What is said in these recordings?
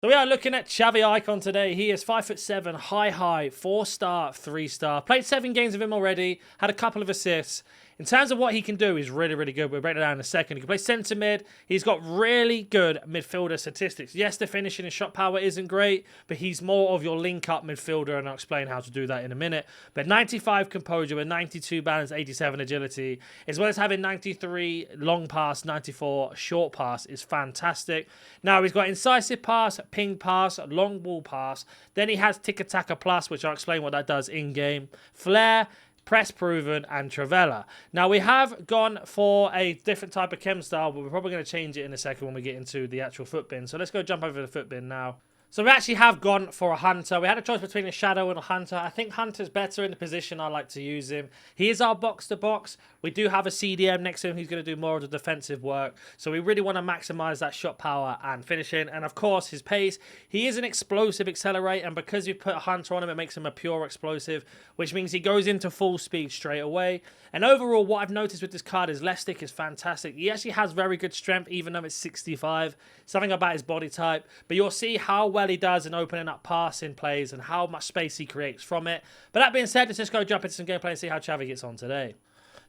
So we are looking at Xavi Icon today. He is 5'7", high, 4-star, 3-star. Played 7 games with him already. Had a couple of assists. In terms of what he can do, he's really, really good. We'll break it down in a second. He can play centre mid. He's got really good midfielder statistics. Yes, the finishing and shot power isn't great, but he's more of your link-up midfielder, and I'll explain how to do that in a minute. But 95 composure with 92 balance, 87 agility, as well as having 93 long pass, 94 short pass is fantastic. Now, he's got incisive pass, ping pass, long ball pass. Then he has tiki-taka plus, which I'll explain what that does in-game. Flair, press proven, and Travella. Now, we have gone for a different type of chem style, but we're probably going to change it in a second when we get into the actual foot bin. So let's go jump over the foot bin now. So we actually have gone for a Hunter. We had a choice between a Shadow and a Hunter. I think Hunter's better in the position I like to use him. He is our box-to-box. We do have a CDM next to him. He's going to do more of the defensive work. So we really want to maximize that shot power and finishing. And of course, his pace. He is an explosive accelerate. And because you put a Hunter on him, it makes him a pure explosive, which means he goes into full speed straight away. And overall, what I've noticed with this card is left stick is fantastic. He actually has very good strength, even though it's 65. Something about his body type. But you'll see how well he does in opening up passing plays and how much space he creates from it. But that being said, let's just go jump into some gameplay and see how Xavi gets on today.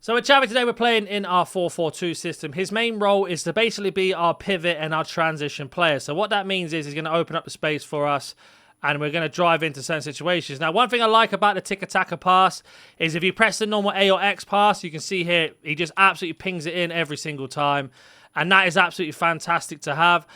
So with Xavi today, we're playing in our 4-4-2 system. His main role is to basically be our pivot and our transition player. So what that means is he's going to open up the space for us, and we're going to drive into certain situations. Now, one thing I like about the tiki-taka pass is if you press the normal A or X pass, you can see here, he just absolutely pings it in every single time. And that is absolutely fantastic to have.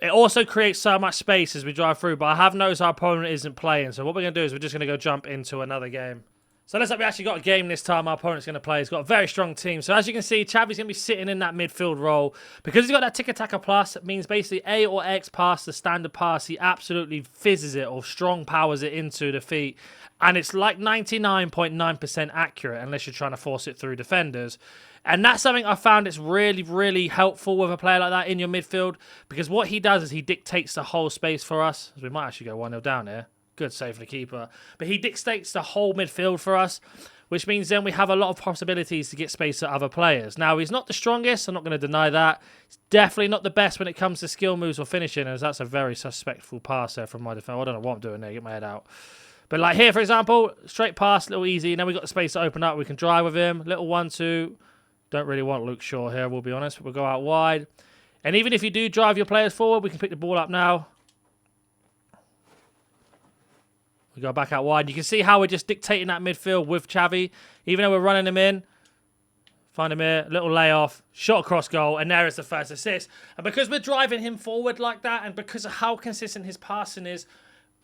It also creates so much space as we drive through, but I have noticed our opponent isn't playing. So what we're going to do is we're just going to go jump into another game. So let's say we actually got a game this time our opponent's going to play. He's got a very strong team. So as you can see, Xavi's going to be sitting in that midfield role. Because he's got that tiki-taka plus, it means basically A or X pass, the standard pass, he absolutely fizzes it or strong powers it into the feet. And it's like 99.9% accurate unless you're trying to force it through defenders. And that's something I found it's really, really helpful with a player like that in your midfield. Because what he does is he dictates the whole space for us. We might actually go 1-0 down here. Good save for the keeper. But he dictates the whole midfield for us, which means then we have a lot of possibilities to get space to other players. Now, he's not the strongest. I'm not going to deny that. He's definitely not the best when it comes to skill moves or finishing, as that's a very suspectful pass there from my defender. I don't know what I'm doing there. Get my head out. But like here, for example, straight pass, a little easy. Now we've got the space to open up. We can drive with him. Little 1-2. Don't really want Luke Shaw here, we'll be honest. We'll go out wide. And even if you do drive your players forward, we can pick the ball up now. We go back out wide. You can see how we're just dictating that midfield with Xavi. Even though we're running him in. Find him here. Little layoff. Shot across goal. And there is the first assist. And because we're driving him forward like that, and because of how consistent his passing is,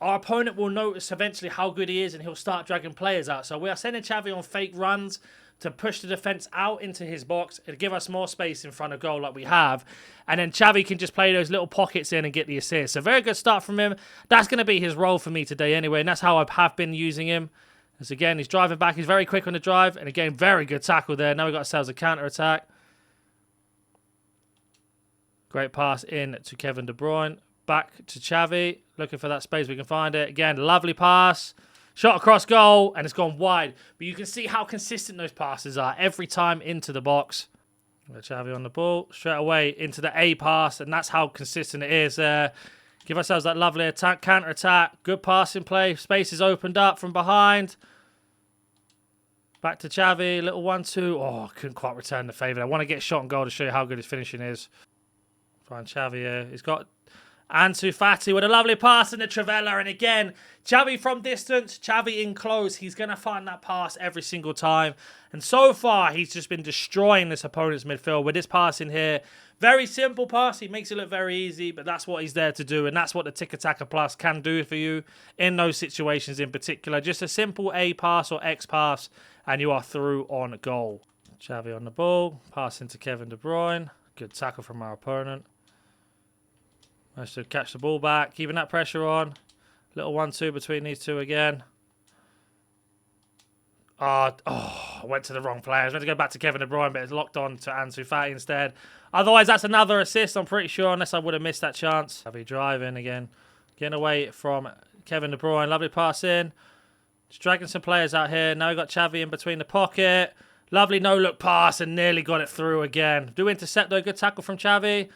our opponent will notice eventually how good he is, and he'll start dragging players out. So we are sending Xavi on fake runs to push the defence out into his box and give us more space in front of goal like we have. And then Xavi can just play those little pockets in and get the assist. So very good start from him. That's going to be his role for me today anyway, and that's how I have been using him. As again, he's driving back. He's very quick on the drive. And again, very good tackle there. Now we've got ourselves a counter-attack. Great pass in to Kevin De Bruyne. Back to Xavi. Looking for that space. We can find it. Again, lovely pass. Shot across goal, and it's gone wide. But you can see how consistent those passes are every time into the box. Xavi on the ball. Straight away into the A pass, and that's how consistent it is there. Give ourselves that lovely attack, counter-attack. Good passing play. Space is opened up from behind. Back to Xavi. Little 1-2. Oh, couldn't quite return the favour. I want to get a shot on goal to show you how good his finishing is. Find Xavi here. He's got Ansu Fati with a lovely pass in the Travella. And again, Xavi from distance, Xavi in close. He's going to find that pass every single time. And so far, he's just been destroying this opponent's midfield with this pass in here. Very simple pass. He makes it look very easy, but that's what he's there to do. And that's what the tiki-taka plus can do for you in those situations in particular. Just a simple A pass or X pass, and you are through on goal. Xavi on the ball. Pass into Kevin De Bruyne. Good tackle from our opponent. Managed to catch the ball back, keeping that pressure on. Little 1-2 between these two again. I went to the wrong player. I was meant to go back to Kevin De Bruyne, but it's locked on to Ansu Fati instead. Otherwise, that's another assist, I'm pretty sure, unless I would have missed that chance. I'll be driving again. Getting away from Kevin De Bruyne. Lovely pass in. Just dragging some players out here. Now we've got Xavi in between the pocket. Lovely no-look pass and nearly got it through again. Do intercept, though. Good tackle from Xavi.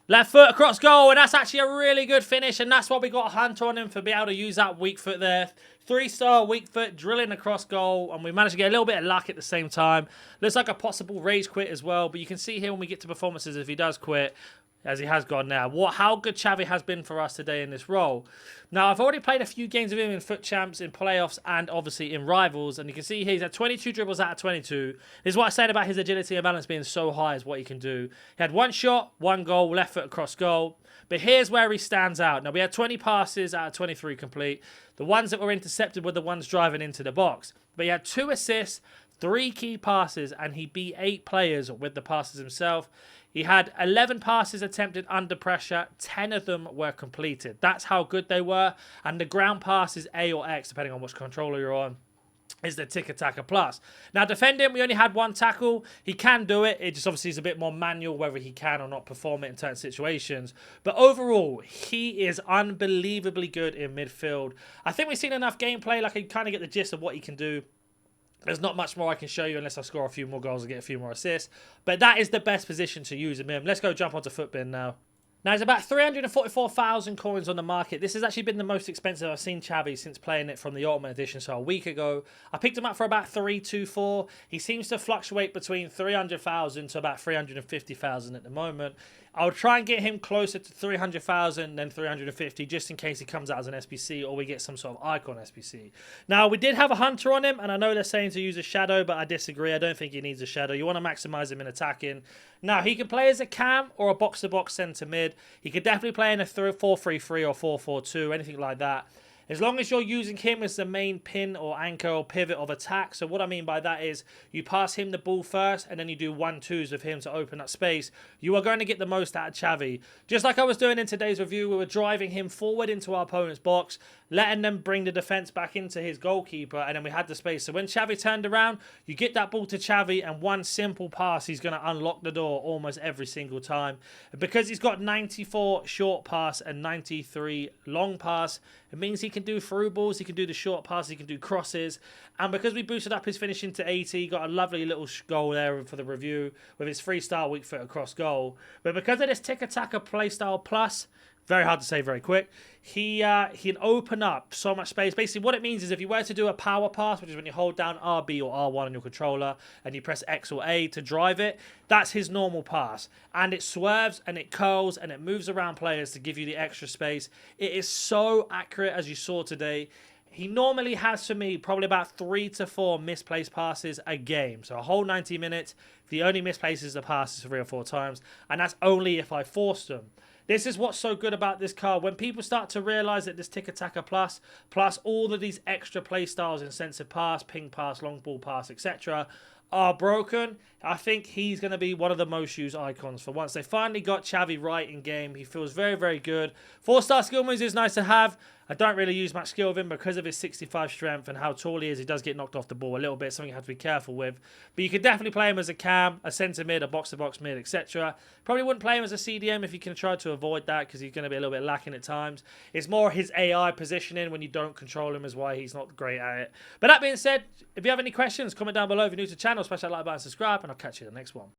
Left foot across goal, and that's actually a really good finish, and that's why we got a hunter on him for being able to use that weak foot there. 3-star weak foot, drilling across goal, and we managed to get a little bit of luck at the same time. Looks like a possible rage quit as well, but you can see here when we get to performances, if he does quit, as he has gone now, how good Xavi has been for us today in this role. Now, I've already played a few games of him in Foot Champs, in playoffs, and obviously in Rivals, and you can see here he's had 22 dribbles out of 22. This is what I said about his agility and balance being so high is what he can do. He had 1 shot, 1 goal, left foot across goal. But here's where he stands out. Now, we had 20 passes out of 23 complete. The ones that were intercepted were the ones driving into the box. But he had 2 assists, 3 key passes, and he beat 8 players with the passes himself. He had 11 passes attempted under pressure. 10 of them were completed. That's how good they were. And the ground passes, A or X, depending on which controller you're on, is the Tiki-Taka Plus. Now, defending, we only had 1 tackle. He can do it. It just obviously is a bit more manual whether he can or not perform it in certain situations. But overall, he is unbelievably good in midfield. I think we've seen enough gameplay. Like, I kind of get the gist of what he can do. There's not much more I can show you unless I score a few more goals and get a few more assists. But that is the best position to use him in. Let's go jump onto Footbin now. Now, there's about 344,000 coins on the market. This has actually been the most expensive I've seen Xavi since playing it from the Ultimate Edition, so a week ago. I picked him up for about 324. He seems to fluctuate between 300,000 to about 350,000 at the moment. I'll try and get him closer to 300,000 than 350, just in case he comes out as an SBC or we get some sort of icon SBC. Now, we did have a hunter on him, and I know they're saying to use a shadow, but I disagree. I don't think he needs a shadow. You want to maximize him in attacking. Now, he can play as a cam or a box-to-box centre mid. He could definitely play in a 4-3-3 or 4-4-2, anything like that. As long as you're using him as the main pin or anchor or pivot of attack. So what I mean by that is you pass him the ball first and then you do 1-2s with him to open up space. You are going to get the most out of Xavi. Just like I was doing in today's review, we were driving him forward into our opponent's box, letting them bring the defense back into his goalkeeper, and then we had the space. So when Xavi turned around, you get that ball to Xavi, and one simple pass, he's going to unlock the door almost every single time. And because he's got 94 short pass and 93 long pass, it means he can do through balls, he can do the short pass, he can do crosses. And because we boosted up his finishing to 80, he got a lovely little goal there for the review with his 3-star weak foot across goal. But because of this Tiki-Taka playstyle plus, very hard to say very quick, he'd open up so much space. Basically, what it means is if you were to do a power pass, which is when you hold down RB or R1 on your controller and you press X or A to drive it, that's his normal pass. And it swerves and it curls and it moves around players to give you the extra space. It is so accurate, as you saw today. He normally has, for me, probably about 3 to 4 misplaced passes a game. So a whole 90 minutes, the only misplaces the passes 3 or 4 times. And that's only if I forced them. This is what's so good about this card. When people start to realize that this Tiki-Taka plus all of these extra play styles in sense of pass, ping pass, long ball pass, etc., are broken, I think he's going to be one of the most used icons for once. They finally got Xavi right in game. He feels very, very good. 4-star skill moves is nice to have. I don't really use much skill with him because of his 65 strength and how tall he is. He does get knocked off the ball a little bit, something you have to be careful with. But you could definitely play him as a cam, a centre mid, a box-to-box mid, etc. Probably wouldn't play him as a CDM if you can try to avoid that because he's going to be a little bit lacking at times. It's more his AI positioning when you don't control him is why he's not great at it. But that being said, if you have any questions, comment down below. If you're new to the channel, smash that like button, subscribe, and I'll catch you in the next one.